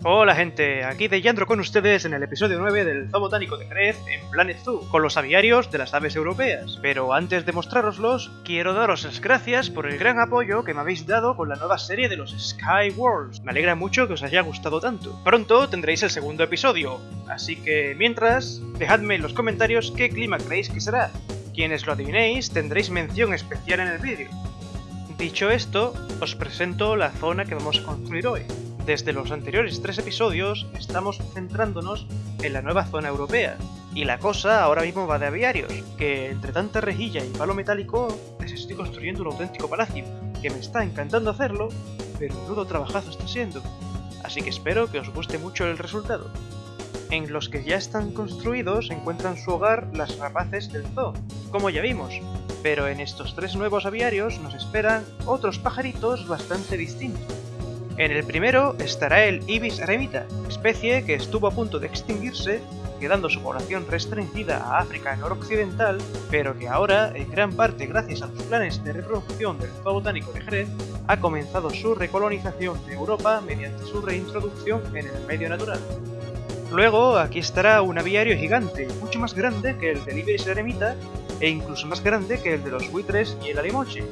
Hola gente, aquí de Yandro con ustedes en el episodio 9 del Zoo Botánico de Jerez en Planet Zoo, con los aviarios de las aves europeas. Pero antes de mostraroslos, quiero daros las gracias por el gran apoyo que me habéis dado con la nueva serie de los Sky Worlds. Me alegra mucho que os haya gustado tanto. Pronto tendréis el segundo episodio, así que mientras, dejadme en los comentarios qué clima creéis que será. Quienes lo adivinéis tendréis mención especial en el vídeo. Dicho esto, os presento la zona que vamos a construir hoy. Desde los anteriores 3 episodios estamos centrándonos en la nueva zona europea, y la cosa ahora mismo va de aviarios, que entre tanta rejilla y palo metálico les estoy construyendo un auténtico palacio, que me está encantando hacerlo, pero menudo trabajazo está siendo, así que espero que os guste mucho el resultado. En los que ya están construidos encuentran su hogar las rapaces del zoo, como ya vimos, pero en estos 3 nuevos aviarios nos esperan otros pajaritos bastante distintos. En el primero estará el ibis eremita, especie que estuvo a punto de extinguirse, quedando su población restringida a África noroccidental, pero que ahora, en gran parte gracias a los planes de reproducción del Zoo Botánico de Jerez, ha comenzado su recolonización de Europa mediante su reintroducción en el medio natural. Luego, aquí estará un aviario gigante, mucho más grande que el del ibis eremita, e incluso más grande que el de los buitres y el alimoche,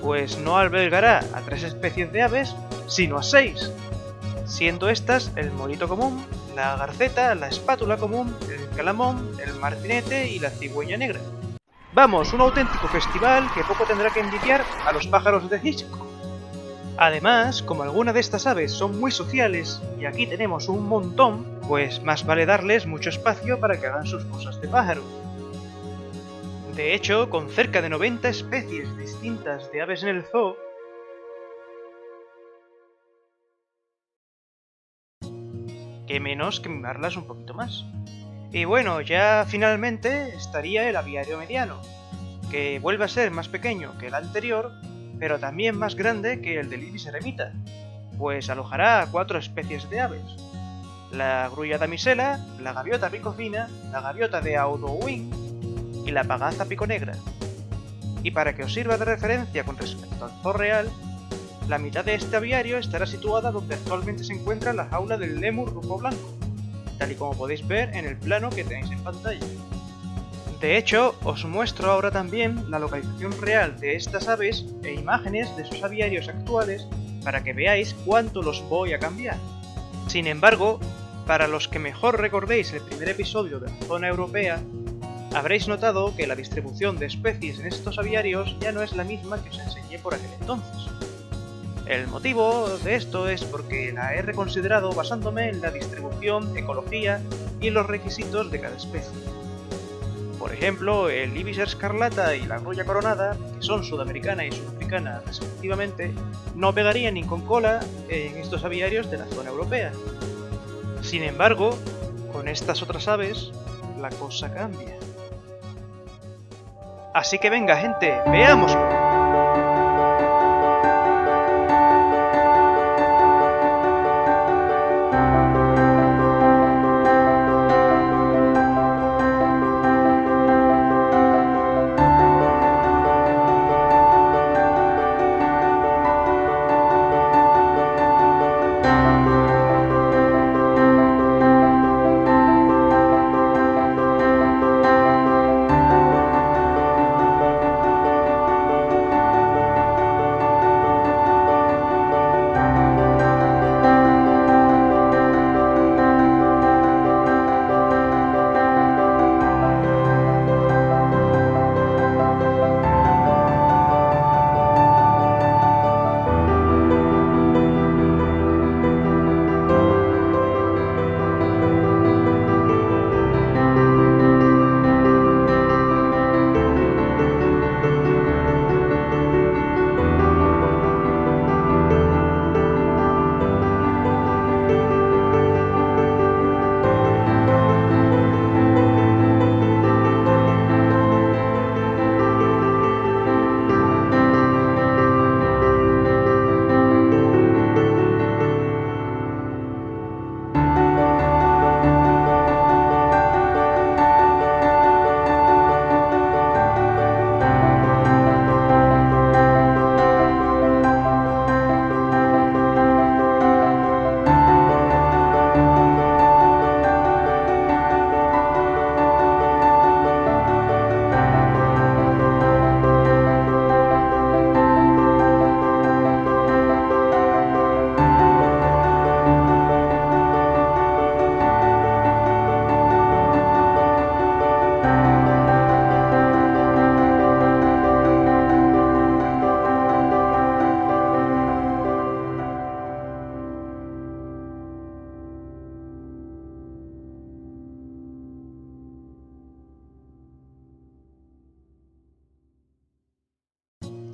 pues no albergará a 3 especies de aves, sino a 6, siendo estas el morito común, la garceta, la espátula común, el calamón, el martinete y la cigüeña negra. Vamos, un auténtico festival que poco tendrá que envidiar a los pájaros de Hitchcock. Además, como algunas de estas aves son muy sociales y aquí tenemos un montón, pues más vale darles mucho espacio para que hagan sus cosas de pájaro. De hecho, con cerca de 90 especies distintas de aves en el zoo, qué menos que mimarlas un poquito más. Y bueno, ya finalmente estaría el aviario mediano, que vuelve a ser más pequeño que el anterior, pero también más grande que el del ibis eremita, pues alojará a 4 especies de aves: la grulla damisela, la gaviota picofina, la gaviota de Audouin y la pagaza piconegra. Y para que os sirva de referencia con respecto al zoo real, la mitad de este aviario estará situada donde actualmente se encuentra la jaula del lémur rufo blanco, tal y como podéis ver en el plano que tenéis en pantalla. De hecho, os muestro ahora también la localización real de estas aves e imágenes de sus aviarios actuales para que veáis cuánto los voy a cambiar. Sin embargo, para los que mejor recordéis el primer episodio de la zona europea, habréis notado que la distribución de especies en estos aviarios ya no es la misma que os enseñé por aquel entonces. El motivo de esto es porque la he reconsiderado basándome en la distribución, ecología y los requisitos de cada especie. Por ejemplo, el ibis escarlata y la grulla coronada, que son sudamericana y sudafricana respectivamente, no pegarían ni con cola en estos aviarios de la zona europea. Sin embargo, con estas otras aves, la cosa cambia. Así que venga gente, veámoslo.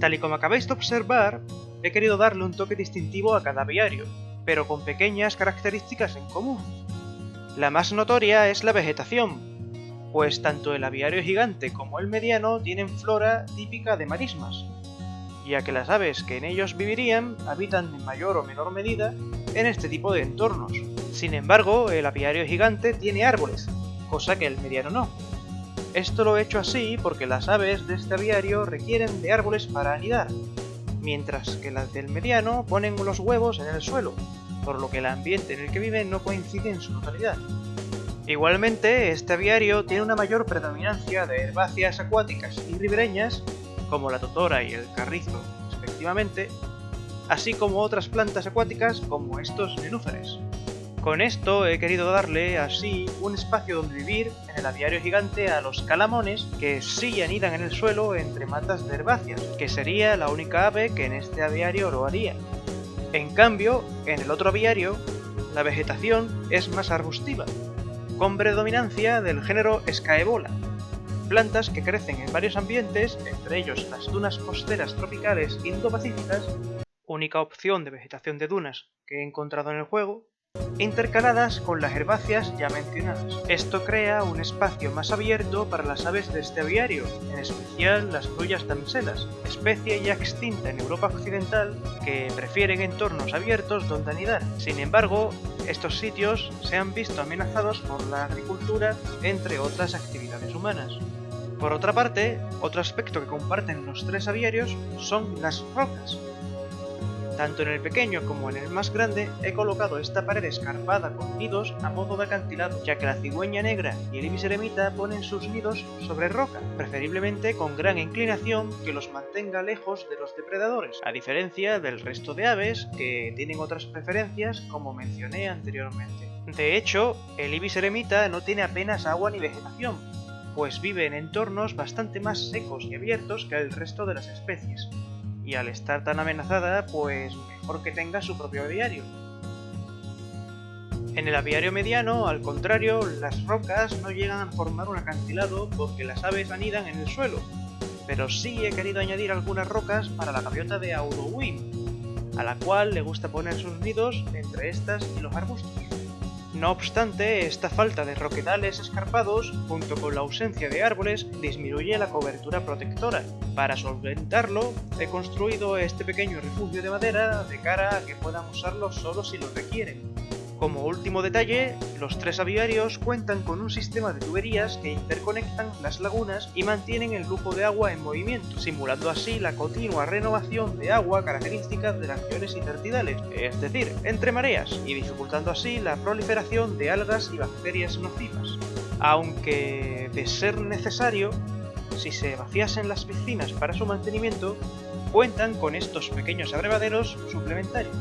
Tal y como acabáis de observar, he querido darle un toque distintivo a cada aviario, pero con pequeñas características en común. La más notoria es la vegetación, pues tanto el aviario gigante como el mediano tienen flora típica de marismas, ya que las aves que en ellos vivirían habitan en mayor o menor medida en este tipo de entornos. Sin embargo, el aviario gigante tiene árboles, cosa que el mediano no. Esto lo he hecho así porque las aves de este aviario requieren de árboles para anidar, mientras que las del mediano ponen los huevos en el suelo, por lo que el ambiente en el que viven no coincide en su totalidad. Igualmente, este aviario tiene una mayor predominancia de herbáceas acuáticas y ribereñas, como la totora y el carrizo, respectivamente, así como otras plantas acuáticas como estos nenúfares. Con esto he querido darle así un espacio donde vivir en el aviario gigante a los calamones, que sí anidan en el suelo entre matas de herbáceas, que sería la única ave que en este aviario lo haría. En cambio, en el otro aviario, la vegetación es más arbustiva, con predominancia del género Scaevola, plantas que crecen en varios ambientes, entre ellos las dunas costeras tropicales indo-pacíficas, única opción de vegetación de dunas que he encontrado en el juego, intercaladas con las herbáceas ya mencionadas. Esto crea un espacio más abierto para las aves de este aviario, en especial las grullas damselas, especie ya extinta en Europa occidental que prefieren entornos abiertos donde anidar. Sin embargo, estos sitios se han visto amenazados por la agricultura, entre otras actividades humanas. Por otra parte, otro aspecto que comparten los tres aviarios son las rocas. Tanto en el pequeño como en el más grande he colocado esta pared escarpada con nidos a modo de acantilado, ya que la cigüeña negra y el ibis eremita ponen sus nidos sobre roca, preferiblemente con gran inclinación que los mantenga lejos de los depredadores, a diferencia del resto de aves que tienen otras preferencias como mencioné anteriormente. De hecho, el ibis eremita no tiene apenas agua ni vegetación, pues vive en entornos bastante más secos y abiertos que el resto de las especies. Y al estar tan amenazada, pues mejor que tenga su propio aviario. En el aviario mediano, al contrario, las rocas no llegan a formar un acantilado porque las aves anidan en el suelo, pero sí he querido añadir algunas rocas para la gaviota de Audouin, a la cual le gusta poner sus nidos entre estas y los arbustos. No obstante, esta falta de roquedales escarpados, junto con la ausencia de árboles, disminuye la cobertura protectora. Para solventarlo, he construido este pequeño refugio de madera de cara a que puedan usarlo solo si lo requieren. Como último detalle, los tres aviarios cuentan con un sistema de tuberías que interconectan las lagunas y mantienen el flujo de agua en movimiento, simulando así la continua renovación de agua característica de las regiones intertidales, es decir, entre mareas, y dificultando así la proliferación de algas y bacterias nocivas. Aunque, de ser necesario, si se vaciasen las piscinas para su mantenimiento, cuentan con estos pequeños abrevaderos suplementarios.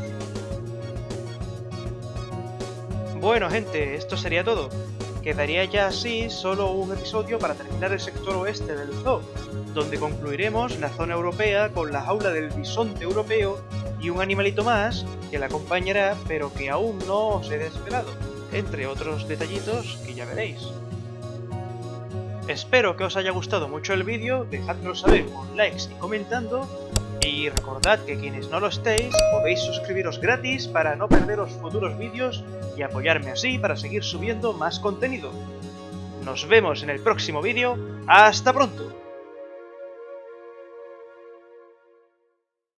Bueno gente, esto sería todo. Quedaría ya así solo un episodio para terminar el sector oeste del zoo, donde concluiremos la zona europea con la jaula del bisonte europeo y un animalito más que la acompañará pero que aún no os he desvelado, entre otros detallitos que ya veréis. Espero que os haya gustado mucho el vídeo, dejadmelo saber con likes y comentando. Y recordad que quienes no lo estéis, podéis suscribiros gratis para no perderos futuros vídeos y apoyarme así para seguir subiendo más contenido. Nos vemos en el próximo vídeo. ¡Hasta pronto!